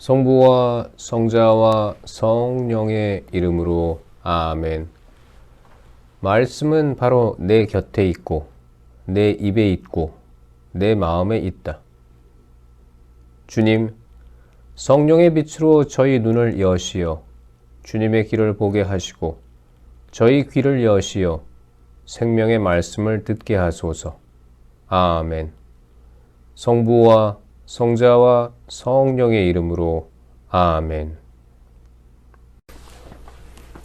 성부와 성자와 성령의 이름으로 아멘. 말씀은 바로 내 곁에 있고 내 입에 있고 내 마음에 있다. 주님, 성령의 빛으로 저희 눈을 여시어 주님의 길을 보게 하시고 저희 귀를 여시어 생명의 말씀을 듣게 하소서. 아멘. 성부와 성자와 성령의 이름으로 아멘.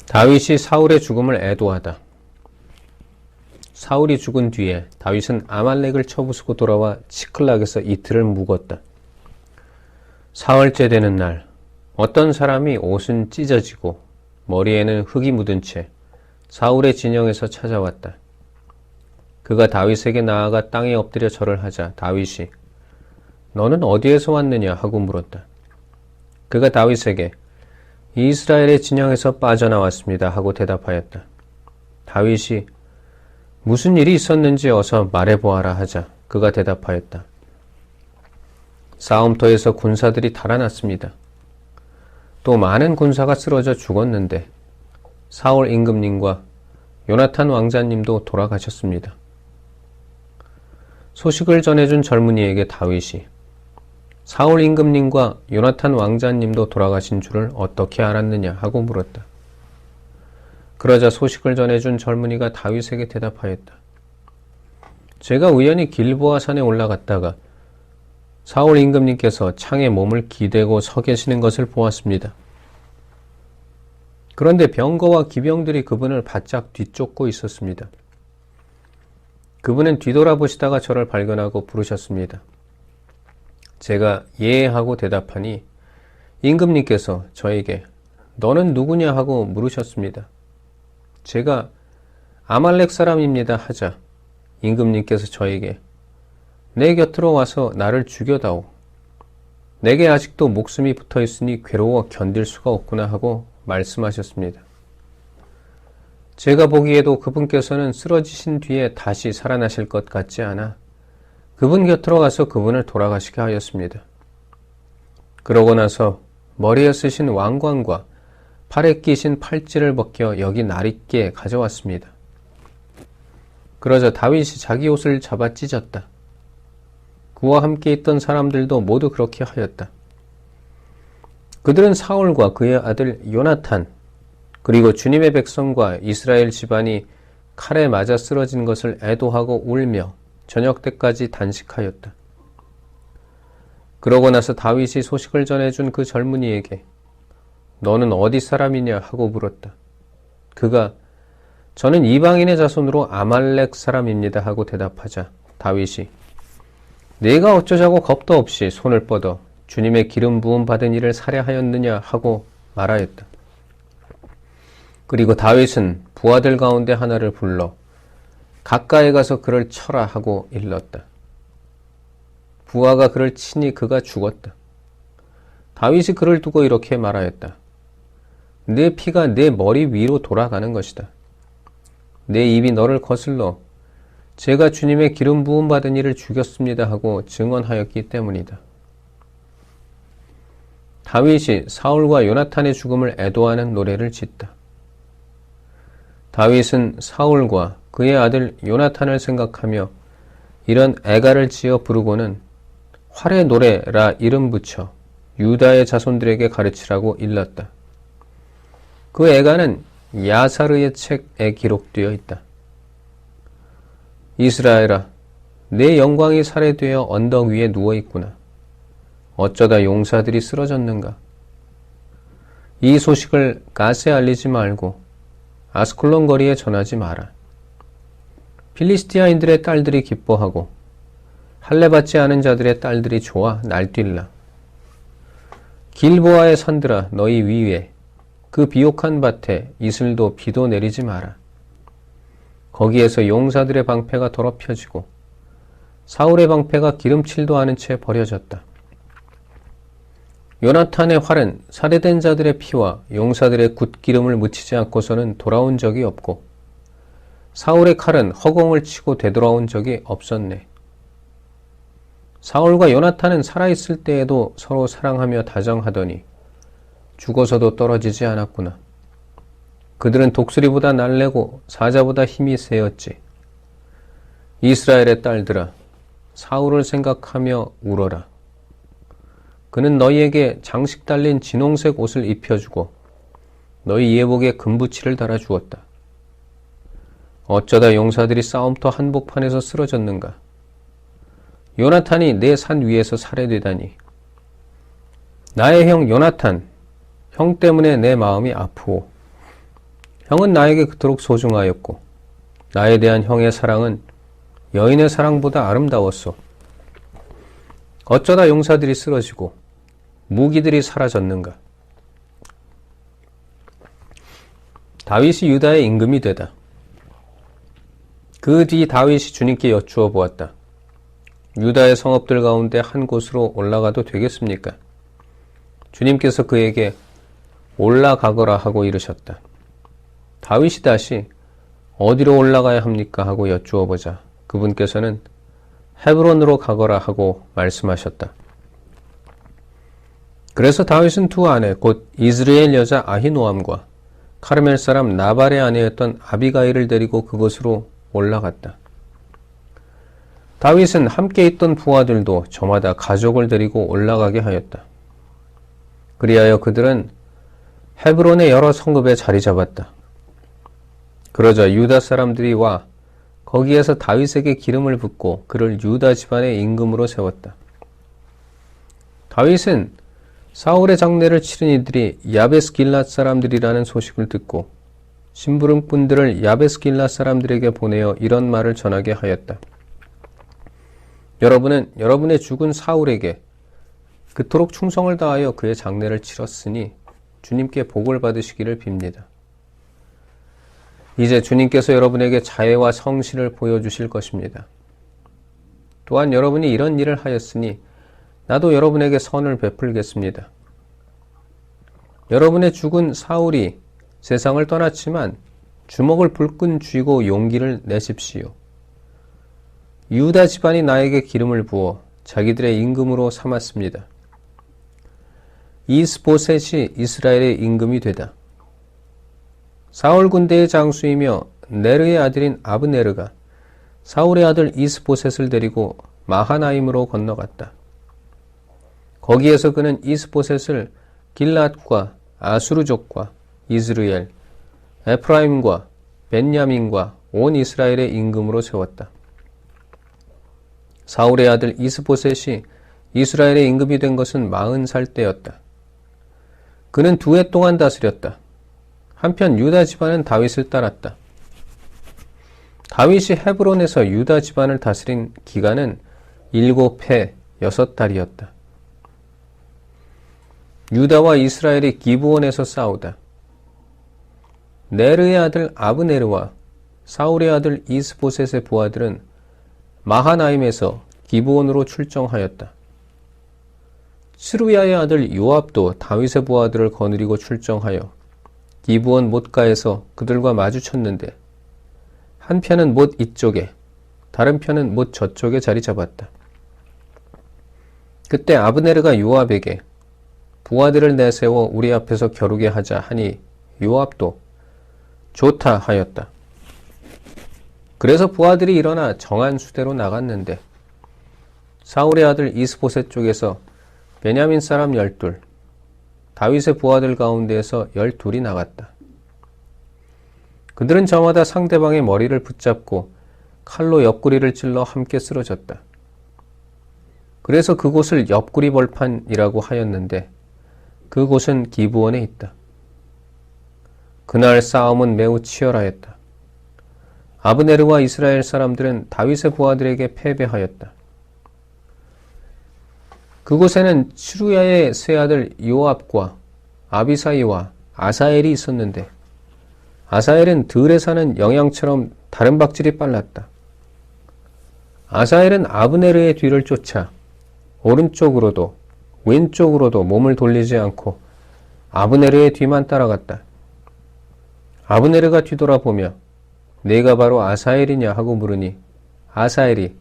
다윗이 사울의 죽음을 애도하다. 사울이 죽은 뒤에 다윗은 아말렉을 쳐부수고 돌아와 시클락에서 이틀을 묵었다. 사흘째 되는 날, 어떤 사람이 옷은 찢어지고 머리에는 흙이 묻은 채 사울의 진영에서 찾아왔다. 그가 다윗에게 나아가 땅에 엎드려 절을 하자 다윗이 너는 어디에서 왔느냐 하고 물었다. 그가 다윗에게 이스라엘의 진영에서 빠져나왔습니다 하고 대답하였다. 다윗이 무슨 일이 있었는지 어서 말해보아라 하자 그가 대답하였다. 싸움터에서 군사들이 달아났습니다. 또 많은 군사가 쓰러져 죽었는데 사울 임금님과 요나탄 왕자님도 돌아가셨습니다. 소식을 전해준 젊은이에게 다윗이 사울 임금님과 요나탄 왕자님도 돌아가신 줄을 어떻게 알았느냐 하고 물었다. 그러자 소식을 전해준 젊은이가 다윗에게 대답하였다. 제가 우연히 길보아 산에 올라갔다가 사울 임금님께서 창에 몸을 기대고 서 계시는 것을 보았습니다. 그런데 병거와 기병들이 그분을 바짝 뒤쫓고 있었습니다. 그분은 뒤돌아보시다가 저를 발견하고 부르셨습니다. 제가 예 하고 대답하니 임금님께서 저에게 너는 누구냐 하고 물으셨습니다. 제가 아말렉 사람입니다 하자 임금님께서 저에게 내 곁으로 와서 나를 죽여다오. 내게 아직도 목숨이 붙어 있으니 괴로워 견딜 수가 없구나 하고 말씀하셨습니다. 제가 보기에도 그분께서는 쓰러지신 뒤에 다시 살아나실 것 같지 않아 그분 곁으로 가서 그분을 돌아가시게 하였습니다. 그러고 나서 머리에 쓰신 왕관과 팔에 끼신 팔찌를 벗겨 여기 날 있게 가져왔습니다. 그러자 다윗이 자기 옷을 잡아 찢었다. 그와 함께 있던 사람들도 모두 그렇게 하였다. 그들은 사울과 그의 아들 요나탄 그리고 주님의 백성과 이스라엘 집안이 칼에 맞아 쓰러진 것을 애도하고 울며 저녁 때까지 단식하였다. 그러고 나서 다윗이 소식을 전해준 그 젊은이에게 너는 어디 사람이냐 하고 물었다. 그가 저는 이방인의 자손으로 아말렉 사람입니다 하고 대답하자 다윗이 내가 어쩌자고 겁도 없이 손을 뻗어 주님의 기름 부음 받은 이를 살해하였느냐 하고 말하였다. 그리고 다윗은 부하들 가운데 하나를 불러 가까이 가서 그를 쳐라 하고 일렀다. 부하가 그를 치니 그가 죽었다. 다윗이 그를 두고 이렇게 말하였다. 내 피가 내 머리 위로 돌아가는 것이다. 내 입이 너를 거슬러 제가 주님의 기름 부음 받은 이를 죽였습니다 하고 증언하였기 때문이다. 다윗이 사울과 요나탄의 죽음을 애도하는 노래를 짓다. 다윗은 사울과 그의 아들 요나탄을 생각하며 이런 애가를 지어 부르고는 활의 노래라 이름 붙여 유다의 자손들에게 가르치라고 일렀다. 그 애가는 야사르의 책에 기록되어 있다. 이스라엘아, 내 영광이 살해되어 언덕 위에 누워있구나. 어쩌다 용사들이 쓰러졌는가. 이 소식을 갓에 알리지 말고 아스콜론 거리에 전하지 마라. 필리스티아인들의 딸들이 기뻐하고 할례받지 않은 자들의 딸들이 좋아 날뛸라. 길보아의 산들아 너희 위에 그 비옥한 밭에 이슬도 비도 내리지 마라. 거기에서 용사들의 방패가 더럽혀지고 사울의 방패가 기름칠도 않은 채 버려졌다. 요나탄의 활은 살해된 자들의 피와 용사들의 굿기름을 묻히지 않고서는 돌아온 적이 없고 사울의 칼은 허공을 치고 되돌아온 적이 없었네. 사울과 요나탄은 살아있을 때에도 서로 사랑하며 다정하더니 죽어서도 떨어지지 않았구나. 그들은 독수리보다 날래고 사자보다 힘이 세었지. 이스라엘의 딸들아, 사울을 생각하며 울어라. 그는 너희에게 장식 달린 진홍색 옷을 입혀주고 너희 예복에 금부치를 달아주었다. 어쩌다 용사들이 싸움터 한복판에서 쓰러졌는가. 요나탄이 내 산 위에서 살해되다니. 나의 형 요나탄, 형 때문에 내 마음이 아프오. 형은 나에게 그토록 소중하였고 나에 대한 형의 사랑은 여인의 사랑보다 아름다웠소. 어쩌다 용사들이 쓰러지고 무기들이 사라졌는가. 다윗이 유다의 임금이 되다. 그 뒤 다윗이 주님께 여쭈어 보았다. 유다의 성읍들 가운데 한 곳으로 올라가도 되겠습니까? 주님께서 그에게 올라가거라 하고 이르셨다. 다윗이 다시 어디로 올라가야 합니까? 하고 여쭈어 보자 그분께서는 헤브론으로 가거라 하고 말씀하셨다. 그래서 다윗은 두 아내 곧 이스라엘 여자 아히노암과 카르멜 사람 나발의 아내였던 아비가일을 데리고 그곳으로 올라갔다. 다윗은 함께 있던 부하들도 저마다 가족을 데리고 올라가게 하였다. 그리하여 그들은 헤브론의 여러 성읍에 자리 잡았다. 그러자 유다 사람들이 와 거기에서 다윗에게 기름을 붓고 그를 유다 집안의 임금으로 세웠다. 다윗은 사울의 장례를 치른 이들이 야베스 길랏 사람들이라는 소식을 듣고 심부름꾼들을 야베스 길랏 사람들에게 보내어 이런 말을 전하게 하였다. 여러분은 여러분의 죽은 사울에게 그토록 충성을 다하여 그의 장례를 치렀으니 주님께 복을 받으시기를 빕니다. 이제 주님께서 여러분에게 자애와 성실을 보여주실 것입니다. 또한 여러분이 이런 일을 하였으니 나도 여러분에게 선을 베풀겠습니다. 여러분의 죽은 사울이 세상을 떠났지만 주먹을 불끈 쥐고 용기를 내십시오. 유다 집안이 나에게 기름을 부어 자기들의 임금으로 삼았습니다. 이스보셋이 이스라엘의 임금이 되다. 사울 군대의 장수이며 네르의 아들인 아브네르가 사울의 아들 이스보셋을 데리고 마하나임으로 건너갔다. 거기에서 그는 이스보셋을 길랏과 아수르족과 이스라엘, 에프라임과 벤야민과 온 이스라엘의 임금으로 세웠다. 사울의 아들 이스보셋이 이스라엘의 임금이 된 것은 40살 때였다. 그는 2해 동안 다스렸다. 한편 유다 집안은 다윗을 따랐다. 다윗이 헤브론에서 유다 집안을 다스린 기간은 7해 6달이었다. 유다와 이스라엘이 기브온에서 싸우다. 네르의 아들 아브네르와 사울의 아들 이스보셋의 부하들은 마하나임에서 기브온으로 출정하였다. 스루야의 아들 요압도 다윗의 부하들을 거느리고 출정하여 기브온 못가에서 그들과 마주쳤는데 한 편은 못 이쪽에 다른 편은 못 저쪽에 자리 잡았다. 그때 아브네르가 요압에게 부하들을 내세워 우리 앞에서 겨루게 하자 하니 요압도 좋다 하였다. 그래서 부하들이 일어나 정한 수대로 나갔는데 사울의 아들 이스보셋 쪽에서 베냐민 사람 12, 다윗의 부하들 가운데에서 12이 나갔다. 그들은 저마다 상대방의 머리를 붙잡고 칼로 옆구리를 찔러 함께 쓰러졌다. 그래서 그곳을 옆구리 벌판이라고 하였는데 그곳은 기브온에 있다. 그날 싸움은 매우 치열하였다. 아브네르와 이스라엘 사람들은 다윗의 부하들에게 패배하였다. 그곳에는 치루야의 세 아들 요압과 아비사이와 아사엘이 있었는데 아사엘은 들에 사는 영양처럼 다른 박질이 빨랐다. 아사엘은 아브네르의 뒤를 쫓아 오른쪽으로도 왼쪽으로도 몸을 돌리지 않고 아브네르의 뒤만 따라갔다. 아브네르가 뒤돌아보며 내가 바로 아사엘이냐 하고 물으니 아사엘이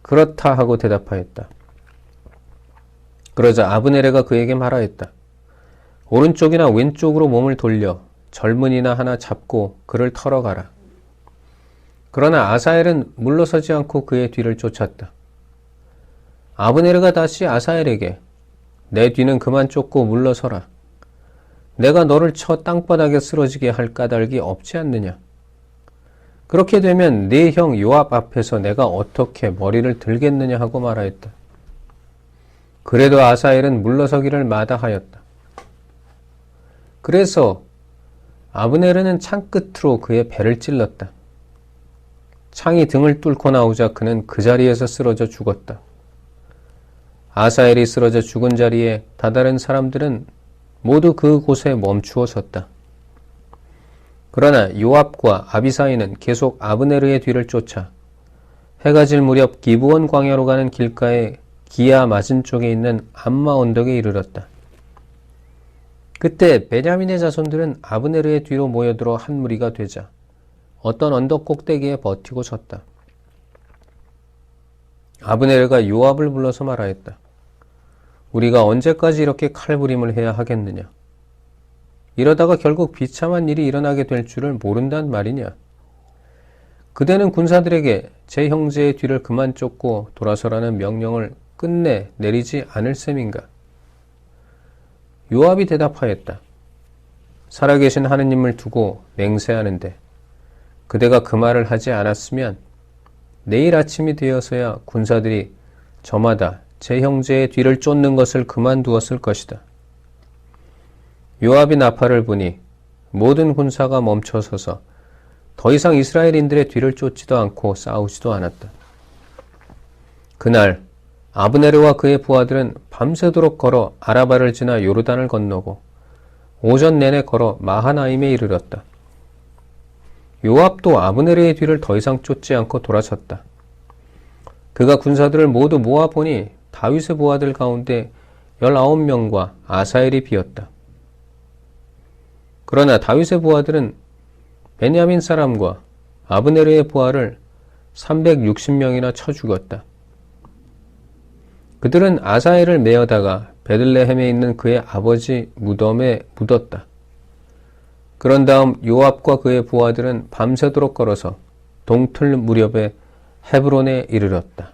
그렇다 하고 대답하였다. 그러자 아브네르가 그에게 말하였다. 오른쪽이나 왼쪽으로 몸을 돌려 젊은이나 하나 잡고 그를 털어가라. 그러나 아사엘은 물러서지 않고 그의 뒤를 쫓았다. 아브네르가 다시 아사엘에게 내 뒤는 그만 쫓고 물러서라. 내가 너를 쳐 땅바닥에 쓰러지게 할 까닭이 없지 않느냐. 그렇게 되면 네 형 요압 앞에서 내가 어떻게 머리를 들겠느냐 하고 말하였다. 그래도 아사엘은 물러서기를 마다하였다. 그래서 아브네르는 창 끝으로 그의 배를 찔렀다. 창이 등을 뚫고 나오자 그는 그 자리에서 쓰러져 죽었다. 아사엘이 쓰러져 죽은 자리에 다다른 사람들은 모두 그곳에 멈추어 섰다. 그러나 요압과 아비사이는 계속 아브네르의 뒤를 쫓아 해가 질 무렵 기브온 광야로 가는 길가에 기아 맞은 쪽에 있는 암마 언덕에 이르렀다. 그때 베냐민의 자손들은 아브네르의 뒤로 모여들어 한 무리가 되자 어떤 언덕 꼭대기에 버티고 섰다. 아브네르가 요압을 불러서 말하였다. 우리가 언제까지 이렇게 칼부림을 해야 하겠느냐? 이러다가 결국 비참한 일이 일어나게 될 줄을 모른단 말이냐? 그대는 군사들에게 제 형제의 뒤를 그만 쫓고 돌아서라는 명령을 끝내 내리지 않을 셈인가? 요압이 대답하였다. 살아계신 하느님을 두고 맹세하는데 그대가 그 말을 하지 않았으면 내일 아침이 되어서야 군사들이 저마다 제 형제의 뒤를 쫓는 것을 그만두었을 것이다. 요압이 나팔을 부니 모든 군사가 멈춰서서 더 이상 이스라엘인들의 뒤를 쫓지도 않고 싸우지도 않았다. 그날 아브네르와 그의 부하들은 밤새도록 걸어 아라바를 지나 요르단을 건너고 오전 내내 걸어 마하나임에 이르렀다. 요압도 아브네르의 뒤를 더 이상 쫓지 않고 돌아섰다. 그가 군사들을 모두 모아보니 다윗의 부하들 가운데 19명과 아사엘이 비었다. 그러나 다윗의 부하들은 베냐민 사람과 아브네르의 부하를 360명이나 쳐 죽였다. 그들은 아사엘을 메어다가 베들레헴에 있는 그의 아버지 무덤에 묻었다. 그런 다음 요압과 그의 부하들은 밤새도록 걸어서 동틀 무렵에 헤브론에 이르렀다.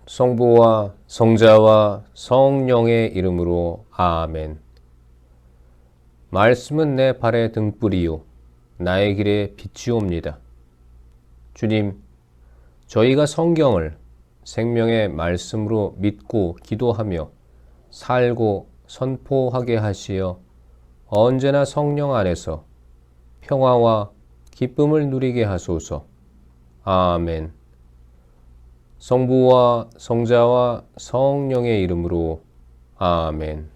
성부와 성자와 성령의 이름으로 아멘. 말씀은 내 발의 등불이요 나의 길에 빛이옵니다. 주님, 저희가 성경을 생명의 말씀으로 믿고 기도하며 살고 선포하게 하시어 언제나 성령 안에서 평화와 기쁨을 누리게 하소서. 아멘. 성부와 성자와 성령의 이름으로 아멘.